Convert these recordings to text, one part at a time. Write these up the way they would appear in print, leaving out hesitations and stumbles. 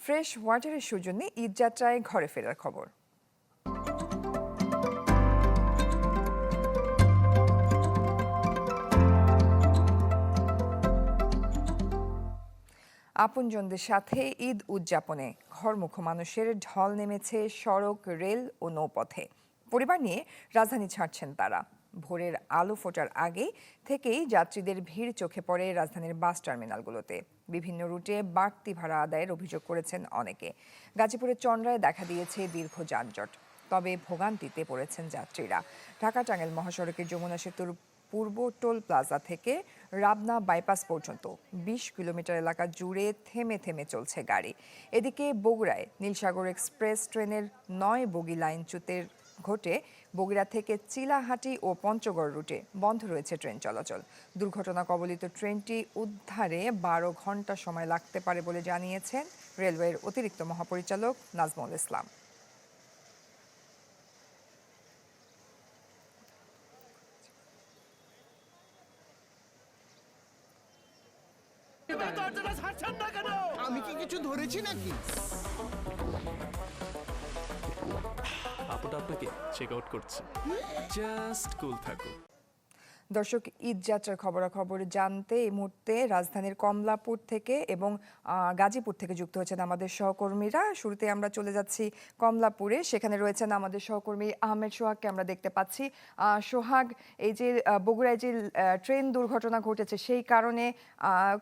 Fresh ওয়াটারের সৌজন্যে ঈদযাত্রায় ঘরে ফেরার খবর। আপনজনদের সাথে ঈদ উদযাপনে ঘরমুখো মানুষের ঢল নেমেছে সড়ক, রেল ও নৌপথে। পরিবার নিয়ে রাজধানী ছাড়ছেন তারা। ভোরের আলো ফোটার আগে থেকেই যাত্রীদের ভিড় চোখে পড়ে রাজধানীর বাস টার্মিনালগুলোতে। বিভিন্ন রুটে বাড়তি ভাড়া আদায়ের অভিযোগ করেছেন অনেকে। গাজীপুরের চন্দ্রায় দেখা দিয়েছে দীর্ঘ যানজট, তবে ভোগান্তিতে পড়েছেন যাত্রীরা। ঢাকা টাঙ্গাইল মহাসড়কের যমুনা সেতুর পূর্ব টোল প্লাজা থেকে রাবনা বাইপাস পর্যন্ত ২০ কিলোমিটার এলাকা জুড়ে থেমে থেমে চলছে গাড়ি। এদিকে বগুড়ায় নীলসাগর এক্সপ্রেস ট্রেনের ৯ বগি লাইনচ্যুতের ঘটে বগুড়া থেকে চিলাহাটি ও পঞ্চগড় রুটে বন্ধ রয়েছে ট্রেন চলাচল। দুর্ঘটনা কবলিত ট্রেনটি উদ্ধারে ১২ ঘন্টা সময় লাগতে পারে বলে জানিয়েছেন রেলওয়ের অতিরিক্ত মহাপরিচালক নাজমুল ইসলাম। আমি কি কিছু ধরেছি নাকি? আপুটা আপনাকে চেক আউট করছে, জাস্ট কুল থাকুন। দর্শক, ঈদযাত্রার খবরাখবর জানতে এই মুহূর্তে রাজধানীর কমলাপুর থেকে এবং গাজীপুর থেকে যুক্ত হয়েছেন আমাদের সহকর্মীরা। শুরুতে আমরা চলে যাচ্ছি কমলাপুরে, সেখানে রয়েছেন আমাদের সহকর্মী আহমেদ সোহাগকে আমরা দেখতে পাচ্ছি। সোহাগ, এই যে বগুড়ায় যে ট্রেন দুর্ঘটনা ঘটেছে সেই কারণে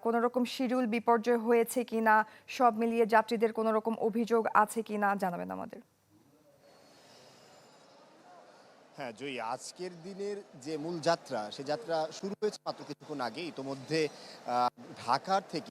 কোনো রকম শিডিউল বিপর্যয় হয়েছে কিনা, সব মিলিয়ে যাত্রীদের কোনো রকম অভিযোগ আছে কিনা জানাবেন আমাদের। হ্যাঁ জয়ী, আজকের দিনের যে মূল যাত্রা, সে যাত্রা শুরু হয়েছে মাত্র কিছুক্ষণ আগে। ইতোমধ্যে ঢাকার থেকে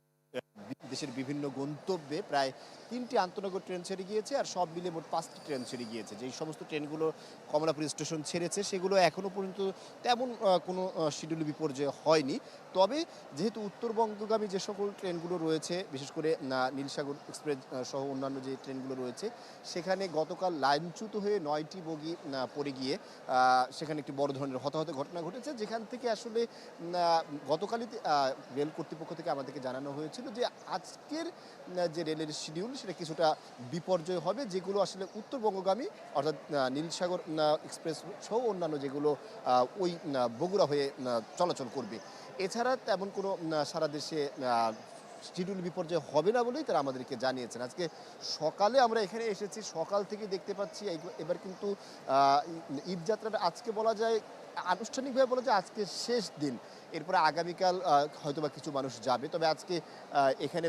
দেশের বিভিন্ন গন্তব্যে প্রায় ৩টি আন্তনগর ট্রেন ছেড়ে গিয়েছে, আর সব মিলে মোট 5টি ট্রেন ছেড়ে গিয়েছে। যেই সমস্ত ট্রেনগুলো কমলাপুর স্টেশন ছেড়েছে সেগুলো এখনও পর্যন্ত তেমন কোনো শিডিউল বিপর্যয় হয়নি। তবে যেহেতু উত্তরবঙ্গগামী যে সকল ট্রেনগুলো রয়েছে, বিশেষ করে নীলসাগর এক্সপ্রেস সহ অন্যান্য যে ট্রেনগুলো রয়েছে, সেখানে গতকাল লাইনচ্যুত হয়ে 9টি বগি পড়ে গিয়ে সেখানে একটি বড় ধরনের হতাহত ঘটনা ঘটেছে। যেখান থেকে আসলে গতকালই রেল কর্তৃপক্ষ থেকে আমাদেরকে জানানো হয়েছিল যে আজকের যে রেলের শিডিউল সেটা কিছুটা বিপর্যয় হবে, যেগুলো আসলে উত্তরবঙ্গগামী অর্থাৎ নীলসাগর এক্সপ্রেস সহ অন্যান্য যেগুলো ওই বগুড়া হয়ে চলাচল করবে। এছাড়া তেমন কোনো সারা দেশে শিডিউল বিপর্যয় হবে না বলেই তারা আমাদেরকে জানিয়েছেন। আজকে সকালে আমরা এখানে এসেছি, সকাল থেকে দেখতে পাচ্ছি এবার কিন্তু ঈদযাত্রাটা আজকে বলা যায়, আনুষ্ঠানিকভাবে বলা যায় আজকে শেষ দিন। এরপরে আগামীকাল হয়তোবা কিছু মানুষ যাবে, তবে আজকে এখানে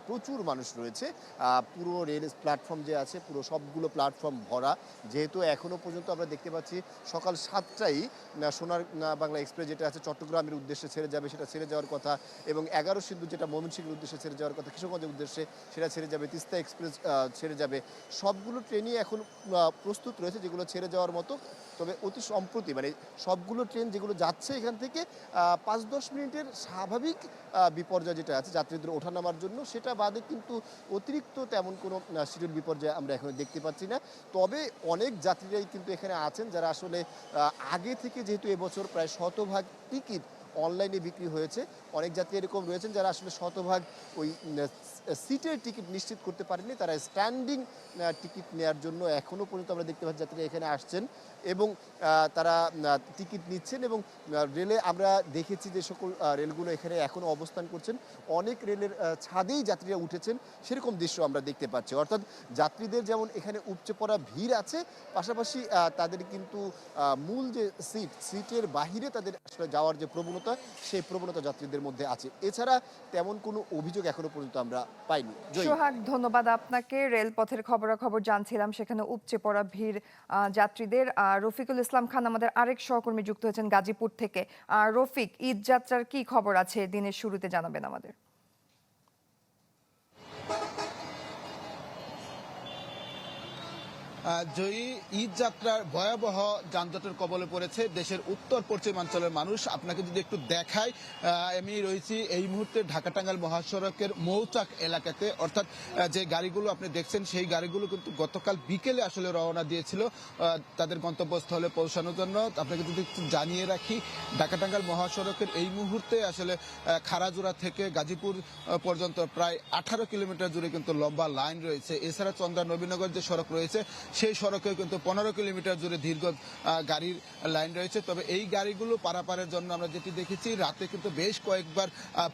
প্রচুর মানুষ রয়েছে। পুরো রেল প্ল্যাটফর্ম যে আছে, পুরো সবগুলো প্ল্যাটফর্ম ভরা। যেহেতু এখনও পর্যন্ত আমরা দেখতে পাচ্ছি সকাল 7টায় সোনার বাংলা এক্সপ্রেস যেটা আছে চট্টগ্রামের উদ্দেশ্যে ছেড়ে যাবে, সেটা ছেড়ে যাওয়ার কথা, এবং 11 সিন্ধু যেটা ময়মনসিংহের উদ্দেশ্যে ছেড়ে যাওয়ার কথা, কিশোরগঞ্জের উদ্দেশ্যে সেটা ছেড়ে যাবে, তিস্তা এক্সপ্রেস ছেড়ে যাবে। সবগুলো ট্রেনই এখন প্রস্তুত রয়েছে যেগুলো ছেড়ে যাওয়ার মতো। তবে অতি সম্প্রতি মানে সবগুলো ট্রেন যেগুলো যাচ্ছে এখান থেকে 5-10 মিনিটের স্বাভাবিক বিপর্যয় যেটা আছে যাত্রীদের ওঠানামার জন্য, সেটা বাদে কিন্তু অতিরিক্ত তেমন কোনো শিডিউল বিপর্যয় আমরা এখন দেখতে পাচ্ছি না। তবে অনেক যাত্রীরাই কিন্তু এখানে আছেন যারা আসলে আগে থেকে, যেহেতু এবছর প্রায় 100% টিকিট অনলাইনে বিক্রি হয়েছে, অনেক যাত্রী এরকম রয়েছেন যারা আসলে 100% ওই সিটের টিকিট নিশ্চিত করতে পারেননি। তারা স্ট্যান্ডিং টিকিট নেওয়ার জন্য এখনও পর্যন্ত আমরা দেখতে পাচ্ছি যাত্রীরা এখানে আসছেন এবং তারা টিকিট নিচ্ছেন। এবং রেলে আমরা দেখেছি যে সকল রেলগুলো এখানে এখনও অবস্থান করছেন, অনেক রেলের ছাদেই যাত্রীরা উঠেছেন, সেরকম দৃশ্য আমরা দেখতে পাচ্ছি। অর্থাৎ যাত্রীদের যেমন এখানে উপচে পড়া ভিড় আছে, পাশাপাশি তাদের কিন্তু মূল যে সিটের বাহিরে তাদের আসলে যাওয়ার যে প্রবণতা, সেই প্রবণতা যাত্রীদের মধ্যে আছে। এছাড়া তেমন কোনো অভিযোগ এখনো পর্যন্ত আমরা পাইনি। সোহাগ, ধন্যবাদ আপনাকে। রেলপথের খবরাখবর জানছিলাম, সেখানে উপচে পড়া ভিড় যাত্রীদের। রফিকুল ইসলাম খান আমাদের আরেক সহকর্মী যুক্ত হয়েছেন গাজীপুর থেকে। রফিক, ঈদযাত্রার কি খবর আছে দিনের শুরুতে জানাবেন আমাদের। জয়ী ঈদ যাত্রার ভয়াবহ যানজটের কবলে পড়েছে দেশের উত্তর পশ্চিমাঞ্চলের মানুষ। আপনাকে যদি একটু দেখাই, আমি রয়েছি এই মুহূর্তে ঢাকা টাঙ্গাইল মহাসড়কের মৌচাক এলাকাতে, অর্থাৎ যে গাড়িগুলো আপনি দেখছেন সেই গাড়িগুলো কিন্তু গতকাল বিকেলে আসলে রওনা দিয়েছিল তাদের গন্তব্যস্থলে পৌঁছানোর জন্য। আপনাকে যদি একটু জানিয়ে রাখি, ঢাকা টাঙ্গাইল মহাসড়কের এই মুহূর্তে আসলে খারাজুরা থেকে গাজীপুর পর্যন্ত প্রায় 18 কিলোমিটার জুড়ে কিন্তু লম্বা লাইন রয়েছে। এছাড়া চন্দ্রা নবীনগর যে সড়ক রয়েছে সেই সড়কে কিন্তু 15 কিলোমিটার জুড়ে দীর্ঘ গাড়ির লাইন রয়েছে। তবে এই গাড়িগুলো পারাপারের জন্য আমরা যেটি দেখেছি, রাতে কিন্তু বেশ কয়েকবার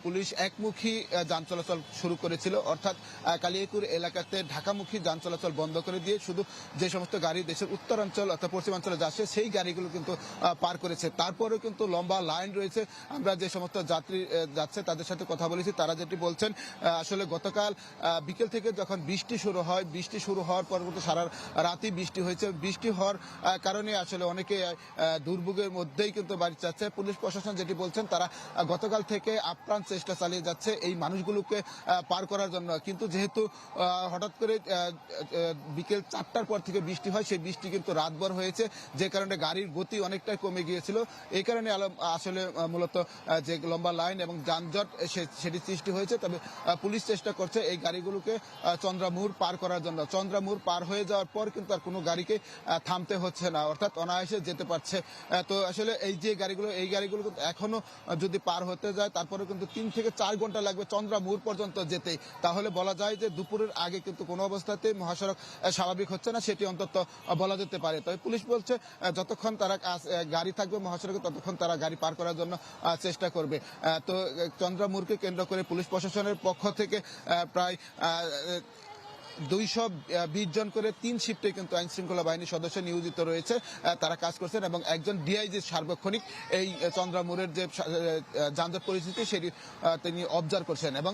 পুলিশ একমুখী যান চলাচল শুরু করেছিল, অর্থাৎ কালিয়াকুর এলাকাতে ঢাকামুখী যান চলাচল বন্ধ করে দিয়ে শুধু যে সমস্ত গাড়ি দেশের উত্তরাঞ্চল অর্থাৎ পশ্চিমাঞ্চলে যাচ্ছে সেই গাড়িগুলো কিন্তু পার করেছে। তারপরেও কিন্তু লম্বা লাইন রয়েছে। আমরা যে সমস্ত যাত্রী যাচ্ছে তাদের সাথে কথা বলেছি, তারা যেটি বলছেন, আসলে গতকাল বিকেল থেকে যখন বৃষ্টি শুরু হয়, বৃষ্টি শুরু হওয়ার পর কিন্তু সারা রাতই বৃষ্টি হয়েছে। বৃষ্টি হওয়ার কারণে আসলে অনেকে দুর্ভোগের মধ্যেই কিন্তু বাড়ি যাচ্ছে। পুলিশ প্রশাসন যেটি বলছেন, তারা গতকাল থেকে আপ্রাণ চেষ্টা চালিয়ে যাচ্ছে এই মানুষগুলোকে পার করার জন্য। কিন্তু যেহেতু হঠাৎ করে বিকেল 4টার পর থেকে বৃষ্টি হয়, সেই বৃষ্টি কিন্তু রাতভর হয়েছে, যে কারণে গাড়ির গতি অনেকটাই কমে গিয়েছিল। এই কারণে আসলে মূলত যে লম্বা লাইন এবং যানজট সেটি সৃষ্টি হয়েছে। তবে পুলিশ চেষ্টা করছে এই গাড়িগুলোকে চন্দ্রামুর পার করার জন্য। চন্দ্রামুর পার হয়ে যাওয়ার পর কিন্তু আর কোনো গাড়িকে থামতে হচ্ছে না, অর্থাৎ অনায়াসে যেতে পারছে। তো আসলে এই যে গাড়িগুলো, এই গাড়িগুলো কিন্তু এখনো যদি পার হতে যায় তারপরে কিন্তু 3 থেকে 4 ঘন্টা লাগবে চন্দ্রামুর পর্যন্ত যেতে। তাহলে বলা যায় যে দুপুরের আগে কিন্তু কোনো অবস্থাতে মহাসড়ক স্বাভাবিক হচ্ছে না, সেটি অন্তত বলা যেতে পারে। তবে পুলিশ বলছে যতক্ষণ তারা গাড়ি থাকবে মহাসড়কে ততক্ষণ তারা গাড়ি পার করার জন্য চেষ্টা করবে। তো চন্দ্রামুরকে কেন্দ্র করে পুলিশ প্রশাসনের পক্ষ থেকে প্রায় 220 জন করে 3 শিফটে কিন্তু আইন শৃঙ্খলা বাহিনীর সদস্য নিয়োজিত রয়েছে, তারা কাজ করছেন এবং একজন ডিআইজি সার্বক্ষণিক এই চন্দ্রামুরের যে যানজট পরিস্থিতি সেটি তিনি অবজার্ভ করছেন এবং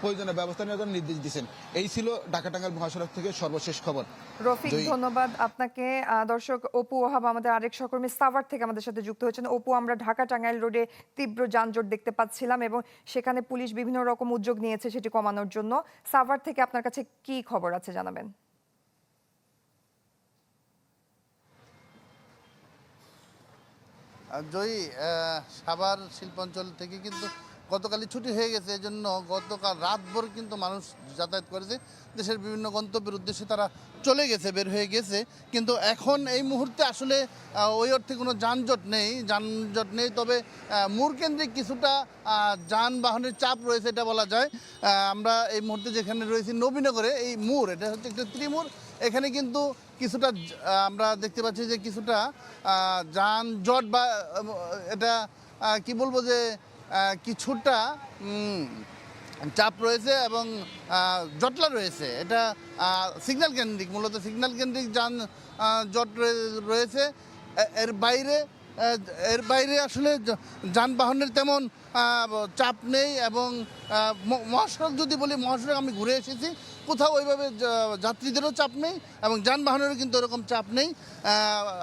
প্রয়োজনীয় ব্যবস্থা নেওয়ার জন্য নির্দেশ দিয়েছেন। এই ছিল ঢাকা টাঙ্গাইল মহাসড়ক থেকে সর্বশেষ খবর। রফিক, ধন্যবাদ আপনাকে। দর্শক, অপু ওহাব আমাদের আরেক সহকর্মী সাভার থেকে আমাদের সাথে যুক্ত হয়েছেন। অপু, আমরা ঢাকা টাঙ্গাইল রোডে তীব্র যানজট দেখতে পাচ্ছিলাম এবং সেখানে পুলিশ বিভিন্ন রকম উদ্যোগ নিয়েছে সেটি কমানোর জন্য। সাভার থেকে আপনার কাছে কি খবর আছে জানাবেন। জয়ী, সাভার শিল্পাঞ্চল থেকে কিন্তু গতকালই ছুটি হয়ে গেছে, এই জন্য গতকাল রাতভর কিন্তু মানুষ যাতায়াত করেছে। দেশের বিভিন্ন গন্তব্যের উদ্দেশ্যে তারা চলে গেছে, বের হয়ে গেছে। কিন্তু এখন এই মুহূর্তে আসলে ওই অর্থে কোনো যানজট নেই। তবে মোড়কেন্দ্রিক কিছুটা যানবাহনের চাপ রয়েছে, এটা বলা যায়। আমরা এই মুহূর্তে যেখানে রয়েছি নবীনগরে, এই মোড়, এটা হচ্ছে একটা ত্রিমোড়। এখানে কিন্তু কিছুটা আমরা দেখতে পাচ্ছি যে কিছুটা যানজট বা এটা কি বলবো যে কিছুটা চাপ রয়েছে এবং জটলা রয়েছে। এটা সিগন্যাল কেন্দ্রিক, মূলত সিগন্যাল কেন্দ্রিক জট রয়েছে। এর বাইরে আসলে যানবাহনের তেমন চাপ নেই। এবং মহাসড়ক যদি বলি, মহাসড়ক আমি ঘুরে এসেছি, কোথাও ওইভাবে যাত্রীদেরও চাপ নেই এবং যানবাহনেরও কিন্তু এরকম চাপ নেই।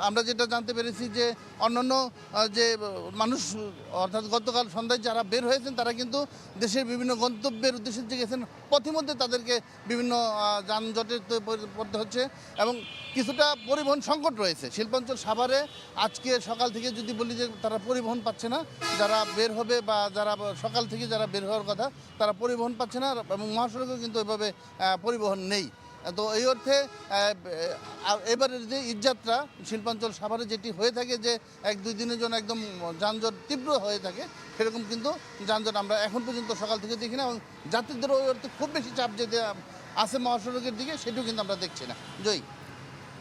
আমরা যেটা জানতে পেরেছি যে অন্যান্য যে মানুষ, অর্থাৎ গতকাল সন্ধ্যায় যারা বের হয়েছেন তারা কিন্তু দেশের বিভিন্ন গন্তব্যের উদ্দেশ্যে যে গেছেন, পথিমধ্যে তাদেরকে বিভিন্ন যানজটের পড়তে হচ্ছে এবং কিছুটা পরিবহন সংকট রয়েছে। শিল্পাঞ্চল সাভারে আজকে সকাল থেকে যদি বলি যে তারা পরিবহন পাচ্ছে না, যারা বের হবে বা যারা সকাল থেকে যারা বের হওয়ার কথা তারা পরিবহন পাচ্ছে না এবং মহাসড়কেও কিন্তু ওইভাবে পরিবহন নেই। তো এই অর্থে এবারের যে ঈদযাত্রা শিল্পাঞ্চল সাভারে যেটি হয়ে থাকে যে 1-2 দিনের জন্য একদম যানজট তীব্র হয়ে থাকে, সেরকম কিন্তু যানজট আমরা এখন পর্যন্ত সকাল থেকে দেখি না এবং যাত্রীদেরও ওই অর্থে খুব বেশি চাপ যেতে আছে মহাসড়কের দিকে, সেটিও কিন্তু আমরা দেখছি না। জয়ী।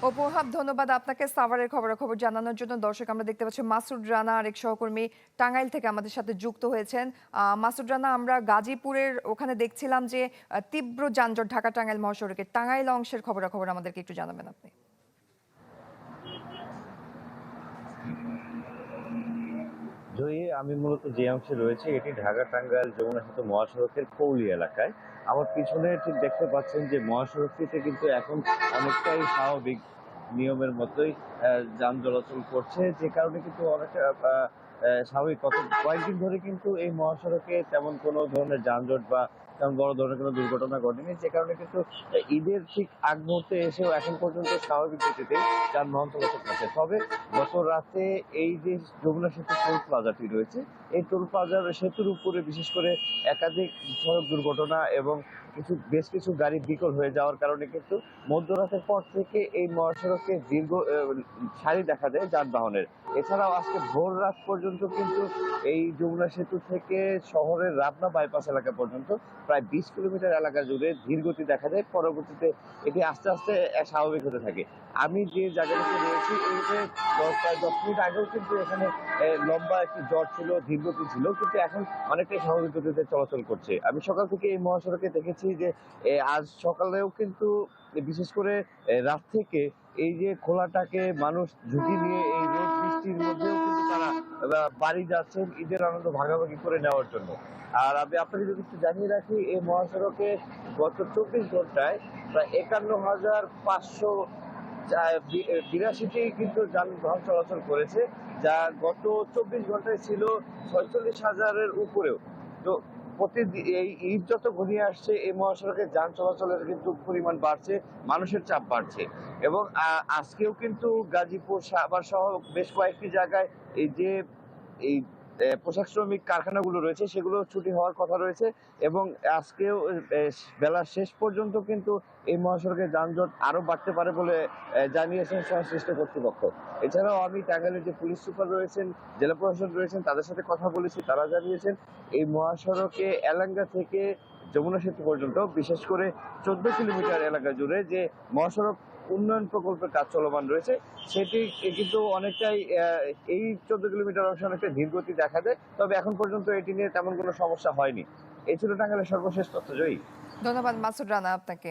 অপু ওহাব, ধন্যবাদ আপনাকে সাভারের খবরাখবর জানানোর জন্য। দর্শক, আমরা দেখতে পাচ্ছি মাসুদ রানা আরেক সহকর্মী টাঙ্গাইল থেকে আমাদের সাথে যুক্ত হয়েছেন। মাসুদ রানা, আমরা গাজীপুরের ওখানে দেখছিলাম যে তীব্র যানজট ঢাকা টাঙ্গাইল মহাসড়কের টাঙ্গাইল অংশের খবরাখবর আমাদেরকে একটু জানাবেন আপনি। জয়ী, আমি মূলত যে অংশে রয়েছে এটি ঢাকা টাঙ্গাইল যমুনা সেতু মহাসড়কের পৌলি এলাকায়। আমার পিছনে ঠিক দেখতে পাচ্ছেন যে মহাসড়কটিতে কিন্তু এখন অনেকটাই স্বাভাবিক নিয়মের মতোই যান চলাচল করছে, যে কারণে কিন্তু অনেকটা স্বাভাবিক। কয়েকদিন ধরে কিন্তু এই মহাসড়কে তেমন কোনো ধরনের যানজট বা তেমন বড় ধরনের কোনো দুর্ঘটনা ঘটেনি, যে কারণে কিন্তু ঈদের ঠিক আগ মুহূর্তে এসেও এখন পর্যন্ত স্বাভাবিক গতিতে যানবাহন চলাচল করছে। তবে গত রাতে এই যে যমুনা সেতু টোল প্লাজাটি রয়েছে, এই টোল প্লাজার সেতুর উপরে বিশেষ করে একাধিক সড়ক দুর্ঘটনা এবং বেশ কিছু গাড়ি বিকল হয়ে যাওয়ার কারণে কিন্তু মধ্যরাতের পর থেকে এই মহাসড়কে দীর্ঘ সারি দেখা দেয় যানবাহনের। এছাড়াও আজকে ভোর রাত পর্যন্ত কিন্তু এই যমুনা সেতু থেকে শহরের রাবনা বাইপাস এলাকা পর্যন্ত প্রায় 20 কিলোমিটার এলাকা জুড়ে ধীর গতি দেখা দেয়। পরবর্তীতে এটি আস্তে আস্তে স্বাভাবিক হতে থাকে। আমি যে জায়গাটিতে রয়েছি, এই যে প্রায় 10 মিনিট আগেও কিন্তু এখানে লম্বা একটি জট ছিল, ধীর গতি ছিল, কিন্তু এখন অনেকটাই স্বাভাবিক গতিতে চলাচল করছে। আমি সকাল থেকে এই মহাসড়কে দেখেছি যে আজ সকালেও কিন্তু বিশেষ করে রাত থেকে এই যে খোলাটাকে মানুষ ঝুঁকি নিয়ে এই রোদ বৃষ্টির মধ্যেও কিন্তু তারা বাড়ি যাচ্ছেন ঈদের আনন্দ ভাগাভাগি করে নেওয়ার জন্য। আর আমি আপনাকে যদি একটু জানিয়ে রাখি, এই মহাসড়কে গত 24 ঘন্টায় প্রায় 51,582টি কিন্তু যানবাহন চলাচল করেছে, যা গত 24 ঘন্টায় ছিল 46,000-এর উপরেও। তো এই ঈদ যত ঘনিয়ে আসছে, এই মহাসড়কে যান চলাচলের কিন্তু পরিমাণ বাড়ছে, মানুষের চাপ বাড়ছে। এবং আজকেও কিন্তু গাজীপুর, সাভার সহ বেশ কয়েকটি জায়গায় এই যে এই পোশাক শ্রমিক কারখানাগুলো রয়েছে, সেগুলো ছুটি হওয়ার কথা রয়েছে। এবং আজকেও বেলা শেষ পর্যন্ত কিন্তু এই মহাসড়কে যানজট আরো বাড়তে পারে বলে জানিয়েছেন সংশ্লিষ্ট কর্তৃপক্ষ। এছাড়াও আমি টাঙ্গাইলের যে পুলিশ সুপার রয়েছেন, জেলা প্রশাসন রয়েছেন, তাদের সাথে কথা বলেছি। তারা জানিয়েছেন এই মহাসড়কে এলাঙ্গা থেকে যমুনা সেতু পর্যন্ত বিশেষ করে 14 কিলোমিটার এলাকা জুড়ে যে মহাসড়ক উন্নয়ন প্রকল্পের কাজ চলমান রয়েছে, সেটি কিন্তু অনেকটাই এই 14 কিলোমিটার অংশে অনেকটা ধীরগতি দেখা দেয়। তবে এখন পর্যন্ত এটি নিয়ে তেমন কোনো সমস্যা হয়নি। এই ছিল টাঙ্গাইলের সর্বশেষ তথ্য। জয়ী, ধন্যবাদ মাসুদ রানা আপনাকে।